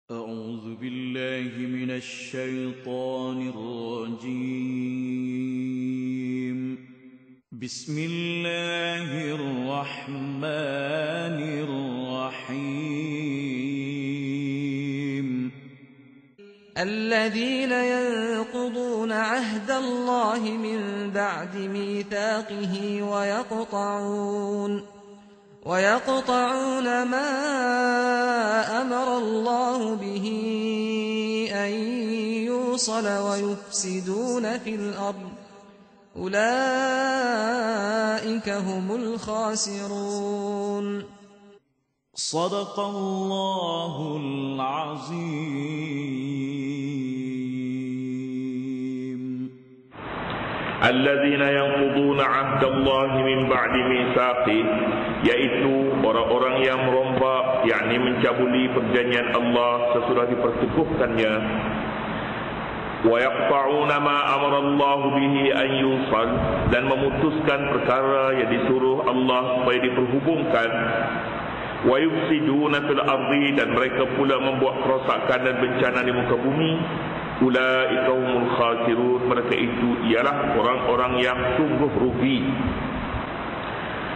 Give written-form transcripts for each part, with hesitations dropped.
أعوذ بالله من الشيطان الرجيم. بسم الله الرحمن الرحيم. الذين ينقضون عهد الله من بعد ميثاقه ويقطعون ما أمر الله به أن يوصل ويفسدون في الأرض أولئك هم الخاسرون. صدق الله العظيم. الذين ينقضون عهد الله من بعد ميثاقه, yaitu orang-orang yang merombak, yakni mencabuli perjanjian Allah sesudah diperteguhkannya. Wa yaqta'una ma amara Allah bihi an yusal, dan memutuskan perkara yang disuruh Allah supaya diperhubungkan. Wa yufsiduna fil ardi, dan mereka pula membuat kerosakan dan bencana di muka bumi. Ulaika humul khasirun, mereka itu ialah orang-orang yang sungguh rugi.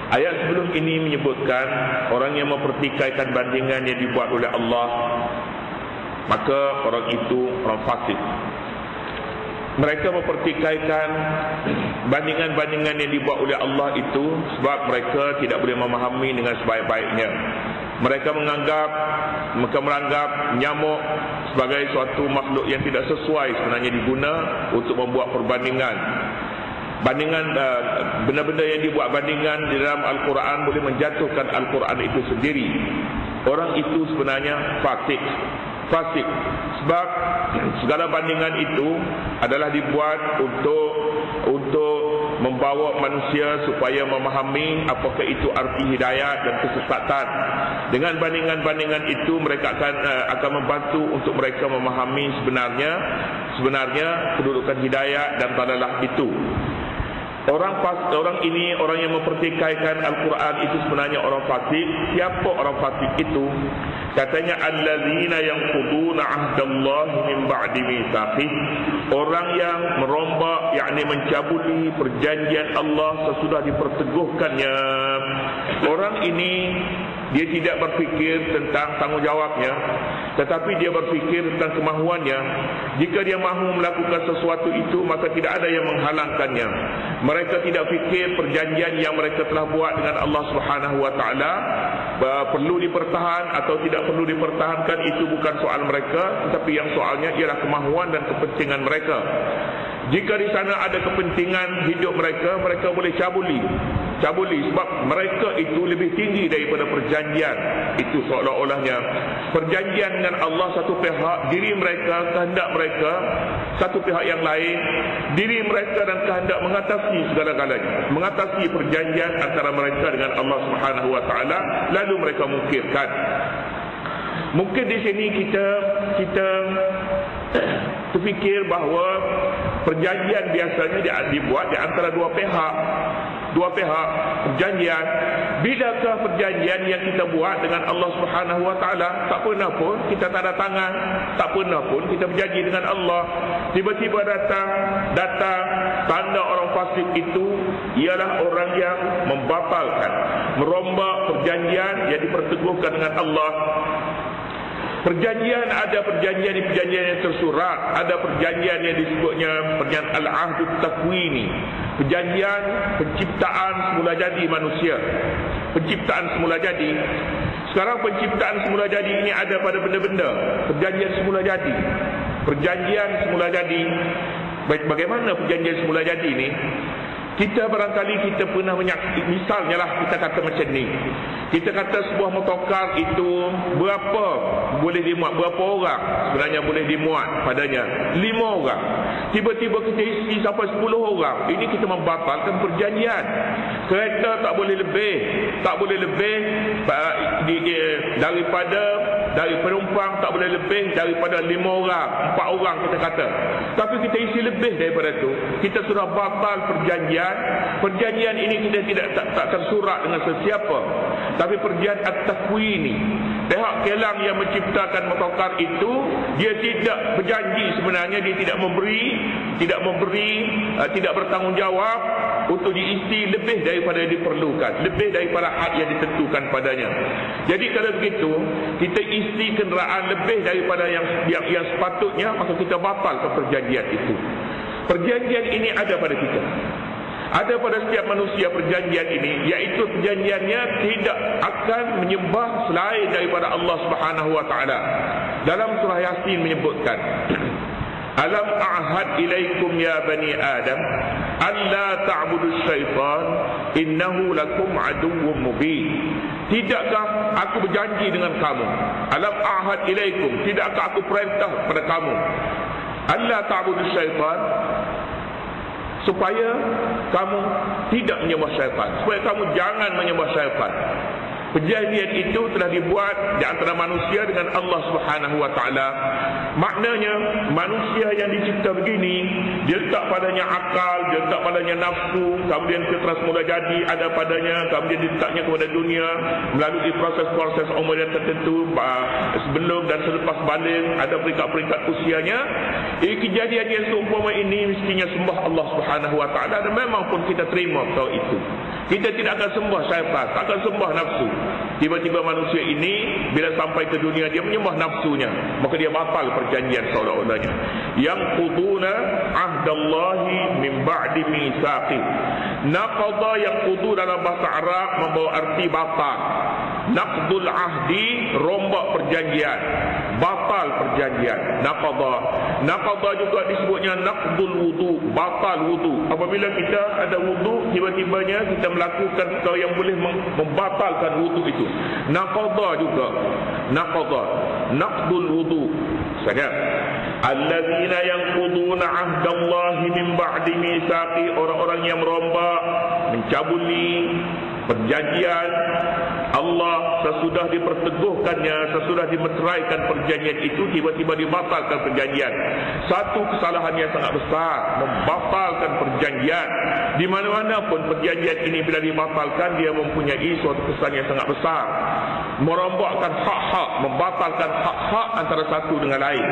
Ayat sebelum ini menyebutkan orang yang mempertikaikan bandingan yang dibuat oleh Allah, maka orang itu orang fasik. Mereka mempertikaikan bandingan-bandingan yang dibuat oleh Allah itu sebab mereka tidak boleh memahami dengan sebaik-baiknya. Mereka menganggap nyamuk sebagai suatu makhluk yang tidak sesuai sebenarnya diguna untuk membuat perbandingan. Benda-benda yang dibuat bandingan di dalam Al-Quran boleh menjatuhkan Al-Quran itu sendiri. Orang itu sebenarnya fasik. Sebab segala bandingan itu adalah dibuat untuk membawa manusia supaya memahami apakah itu arti hidayat dan kesesatan. Dengan bandingan-bandingan itu mereka akan membantu untuk mereka memahami sebenarnya kedudukan hidayat dan dalalah itu. Orang yang mempertikaikan Al-Quran itu sebenarnya orang fasik. Siapa orang fasik itu? Katanya allazina yanquduna ahdallahi min ba'di mitsaqih, orang yang merombak, yakni mencabuli perjanjian Allah sesudah diperteguhkannya. Orang ini dia tidak berfikir tentang tanggungjawabnya, tetapi dia berfikir tentang kemahuannya. Jika dia mahu melakukan sesuatu itu, maka tidak ada yang menghalangkannya. Mereka tidak fikir perjanjian yang mereka telah buat dengan Allah Subhanahu wa taala perlu dipertahan atau tidak perlu dipertahankan, itu bukan soal mereka, tetapi yang soalnya ialah kemahuan dan kepentingan mereka. Jika di sana ada kepentingan hidup mereka, mereka boleh cabuli sebab mereka itu lebih tinggi daripada perjanjian. Itu seolah-olahnya perjanjian dengan Allah satu pihak, diri mereka, kehendak mereka satu pihak yang lain. Diri mereka dan kehendak mengatasi segala-galanya, mengatasi perjanjian antara mereka dengan Allah Subhanahu wa taala, lalu mereka mungkirkan. Mungkin di sini kita terfikir bahawa perjanjian biasanya dibuat di antara dua pihak perjanjian. Bilakah perjanjian yang kita buat dengan Allah Subhanahu wa taala? Tak pernah pun kita tanda tangan, tak pernah pun kita berjanji dengan Allah. Tiba-tiba datang tanda orang fasik itu ialah orang yang membatalkan, merombak perjanjian yang diperteguhkan dengan Allah. Perjanjian, ada perjanjian yang tersurat, ada perjanjian yang disebutnya perjanjian al-ahdut takwini, perjanjian penciptaan semula jadi manusia, penciptaan semula jadi. Sekarang penciptaan semula jadi ini ada pada benda-benda, perjanjian semula jadi. Bagaimana perjanjian semula jadi ini? Kita barangkali pernah misalnya lah, kita kata macam ni. Kita kata sebuah motokar itu berapa boleh dimuat, berapa orang sebenarnya boleh dimuat padanya? 5 orang. Tiba-tiba kita isi sampai 10 orang. Ini kita membatalkan perjanjian. Kereta tak boleh lebih dari penumpang, tak boleh lebih daripada 5 orang, 4 orang kita kata. Tapi kita isi lebih daripada itu, kita sudah batal perjanjian. Perjanjian ini kita tak tersurat dengan sesiapa, tapi perjanjian at-takwini. Pihak kelang yang menciptakan mukawqar itu, dia tidak berjanji sebenarnya, dia tidak bertanggungjawab untuk diisi lebih daripada yang diperlukan, lebih daripada had yang ditentukan padanya. Jadi kalau begitu, kita isi kenderaan lebih daripada yang sepatutnya, maka kita batalkan perjanjian itu. Perjanjian ini ada pada kita, ada pada setiap manusia perjanjian ini, iaitu perjanjiannya tidak akan menyembah selain daripada Allah Subhanahu wa taala. Dalam surah Yasin menyebutkan, alam a'had ilaikum ya bani Adam alla ta'budu syaitan innahu lakum aduwwum mubin. Tidakkah aku berjanji dengan kamu, alam a'had ilaikum, tidakkah aku perintah kepada kamu, alla ta'budu syaitan, supaya kamu tidak menyembah syaitan, supaya kamu jangan menyembah syaitan. Perjanjian itu telah dibuat di antara manusia dengan Allah Subhanahu wa taala. Maknanya manusia yang dicipta begini, dia letak padanya akal, dia letak padanya nafsu, kemudian fitrah semula jadi ada padanya, kemudian diletaknya kepada dunia melalui proses-proses umur yang tertentu, sebelum dan selepas balik, ada peringkat-peringkat usianya. Kejadian yang seumpama ini mestinya sembah Allah Subhanahu wa taala, dan memang pun kita terima perkara itu. Kita tidak akan sembah syaitan, tak akan sembah nafsu. Tiba-tiba manusia ini bila sampai ke dunia, dia menyembah nafsunya, maka dia batal perjanjian seolah-olahnya. Yang quduna ahdallahi min ba'di mitsaqi. Naqadha yang qudu dalam bahasa Arab membawa arti batal. Naqdul ahdi, rombak perjanjian, batal perjanjian. Naqadha juga disebutnya naqdul wudu, batal wudu. Apabila kita ada wudu, tiba-tibanya kita melakukan perkara yang boleh membatalkan wudu itu, naqadha juga. Naqdul wudu. Saja allazina yanquduna ahdallahi min ba'di mitsaqi, orang-orang yang merombak, mencabuli perjanjian Allah sesudah diperteguhkannya, sesudah dimeteraikan perjanjian itu, tiba-tiba dibatalkan perjanjian. Satu kesalahan yang sangat besar, membatalkan perjanjian. Di mana-mana pun perjanjian ini bila dibatalkan, dia mempunyai suatu kesan yang sangat besar. Merombakkan hak-hak, membatalkan hak-hak antara satu dengan lain.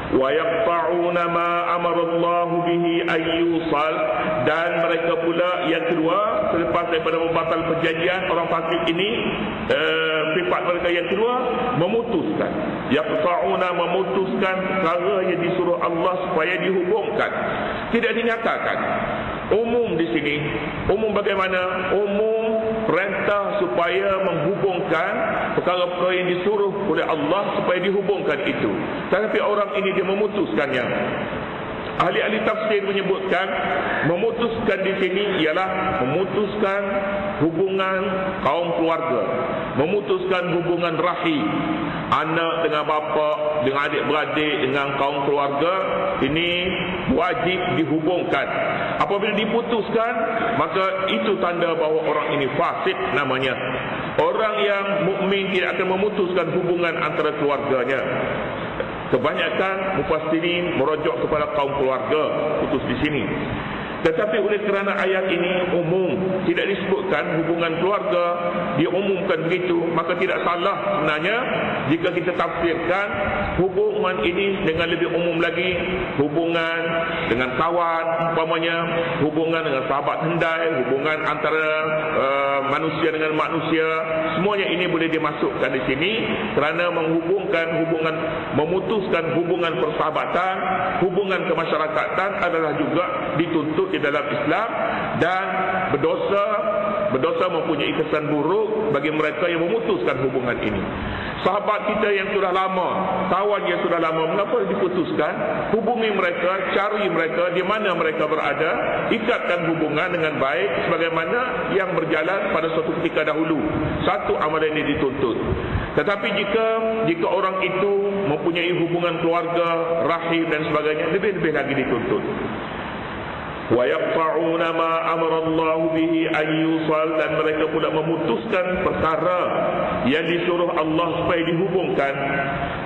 Wa yaqta'una ma amara Allah bihi ayyusal, dan mereka pula yang kedua, selepas daripada membatal perjanjian, orang fasik ini sifat mereka yang kedua memutuskan. Yaqta'una, memutuskan perkara yang disuruh Allah supaya dihubungkan, tidak dinyatakan. Umum di sini, umum bagaimana? Umum perintah supaya menghubungkan perkara-perkara yang disuruh oleh Allah supaya dihubungkan itu. Tetapi orang ini dia memutuskannya. Ahli-ahli tafsir menyebutkan memutuskan di sini ialah memutuskan hubungan kaum keluarga, memutuskan hubungan rahim, anak dengan bapa, dengan adik-beradik, dengan kaum keluarga. Ini wajib dihubungkan. Apabila diputuskan, maka itu tanda bahawa orang ini fasik namanya. Orang yang mukmin tidak akan memutuskan hubungan antara keluarganya. Kebanyakan mufassirin merujuk kepada kaum keluarga, putus di sini. Tetapi oleh kerana ayat ini umum, tidak disebutkan hubungan keluarga, diumumkan begitu, maka tidak salah sebenarnya jika kita tafsirkan hubungan ini dengan lebih umum lagi, hubungan dengan kawan umpamanya, hubungan dengan sahabat hendai, hubungan antara manusia dengan manusia. Semuanya ini boleh dimasukkan di sini kerana menghubungkan hubungan, memutuskan hubungan persahabatan, hubungan kemasyarakatan adalah juga dituntut di dalam Islam, dan berdosa mempunyai kesan buruk bagi mereka yang memutuskan hubungan ini. Sahabat kita yang sudah lama, kawan yang sudah lama, mengapa diputuskan? Hubungi mereka, cari mereka di mana mereka berada, ikatkan hubungan dengan baik sebagaimana yang berjalan pada suatu ketika dahulu. Satu amalan ini dituntut. Tetapi jika orang itu mempunyai hubungan keluarga, rahim dan sebagainya, lebih-lebih lagi dituntut. Wa yaqta'una ma amara Allah bihi an yusal, dan mereka pula memutuskan perkara yang disuruh Allah supaya dihubungkan.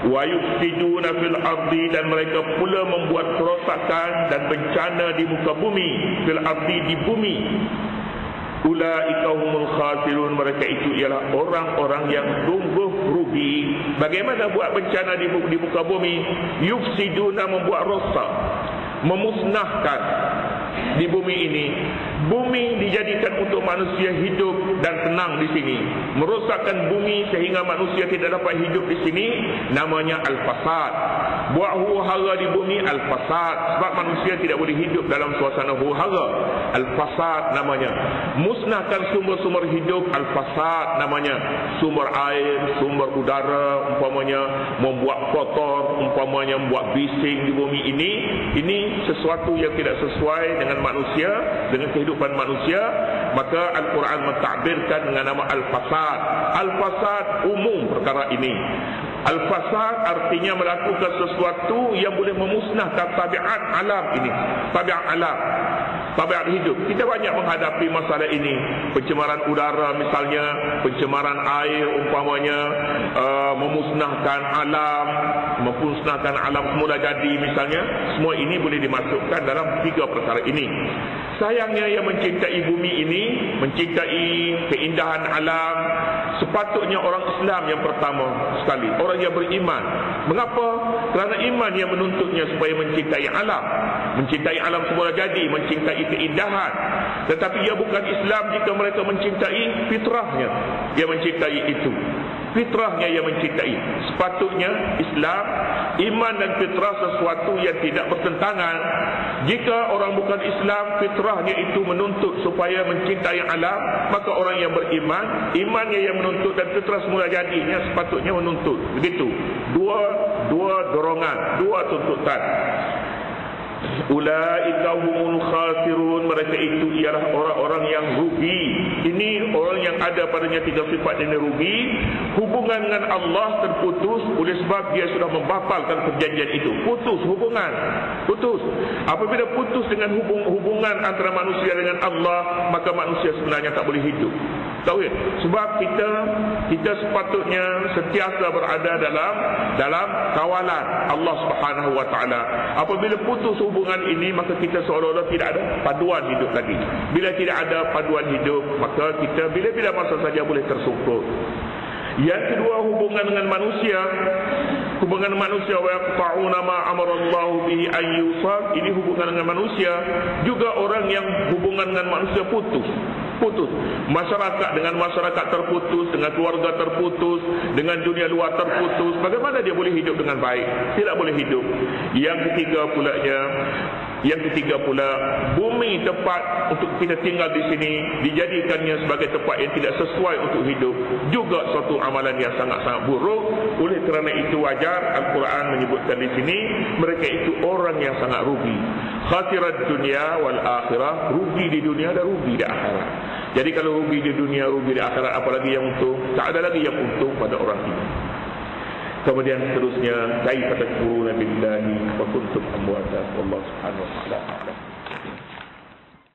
Wa yufsiduna fil ardi, dan mereka pula membuat kerosakan dan bencana di muka bumi, fil ardi, di bumi. Ulaika humul khasirun, mereka itu ialah orang-orang yang sungguh rugi. Yahudi bagaimana buat bencana di muka bumi, yufsiduna, membuat rosak, memusnahkan di bumi ini. Bumi dijadikan untuk manusia hidup dan tenang di sini. Merosakkan bumi sehingga manusia tidak dapat hidup di sini, namanya al-fasad. Buat huru-hara di bumi, al-fasad. Sebab manusia tidak boleh hidup dalam suasana huru-hara, al-fasad namanya. Musnahkan sumber-sumber hidup, al-fasad namanya. Sumber air, sumber udara, umpamanya membuat kotor, umpamanya membuat bising di bumi ini sesuatu yang tidak sesuai dengan manusia, dengan kehidupan manusia. Maka Al-Quran mentakbirkan dengan nama al-fasad. Al-fasad umum perkara ini. Al-fasad artinya melakukan sesuatu yang boleh memusnahkan tabiat alam ini, tabiat alam, tabiat hidup. Kita banyak menghadapi masalah ini. Pencemaran udara misalnya, pencemaran air umpamanya, memusnahkan alam semula jadi misalnya. Semua ini boleh dimasukkan dalam 3 perkara ini. Sayangnya yang mencintai bumi ini, mencintai keindahan alam, sepatutnya orang Islam yang pertama sekali, orang yang beriman. Mengapa? Kerana iman yang menuntutnya supaya mencintai alam semula jadi, mencintai keindahan. Tetapi ia bukan Islam jika mereka mencintai fitrahnya, dia mencintai itu, fitrahnya yang mencintai. Sepatutnya Islam, iman dan fitrah sesuatu yang tidak bertentangan. Jika orang bukan Islam, fitrahnya itu menuntut supaya mencintai alam, maka orang yang beriman, imannya yang menuntut dan fitrah semula jadinya sepatutnya menuntut. Begitu. Dua dorongan, dua tuntutan. Ulaika humul khasirun, mereka itu ialah orang-orang yang rugi. Ini orang yang ada padanya 3 sifat ini rugi. Hubungan dengan Allah terputus oleh sebab dia sudah membatalkan perjanjian itu. Putus hubungan, putus. Apabila putus dengan hubungan antara manusia dengan Allah, maka manusia sebenarnya tak boleh hidup. Tauhid. Sebab kita sepatutnya sentiasa berada dalam kawalan Allah Subhanahu wa taala. Apabila putus hubungan ini, maka kita seolah-olah tidak ada paduan hidup lagi. Bila tidak ada paduan hidup, maka kita bila-bila masa saja boleh tersungkur. Yang kedua, hubungan dengan manusia. Hubungan manusia, wa yaqta'una ma amarallahu bihi an yusal. Ini hubungan dengan manusia. Juga orang yang hubungan dengan manusia putus. Masyarakat dengan masyarakat terputus, dengan keluarga terputus, dengan dunia luar terputus. Bagaimana dia boleh hidup dengan baik? Tidak boleh hidup. Yang ketiga pula, bumi tempat untuk kita tinggal di sini dijadikannya sebagai tempat yang tidak sesuai untuk hidup. Juga suatu amalan yang sangat-sangat buruk. Oleh kerana itu wajar Al-Quran menyebutkan di sini mereka itu orang yang sangat rugi. Khasirat dunia wal akhirah, rugi di dunia dan rugi di akhirat. Jadi kalau rugi di dunia, rugi di akhirat, apalagi yang untung? Tak ada lagi yang untung pada orang ini. Kemudian seterusnya, kaifa takfuruna billahi wa kuntum amwata, wallahu subhanahu wa ta'ala a'lam.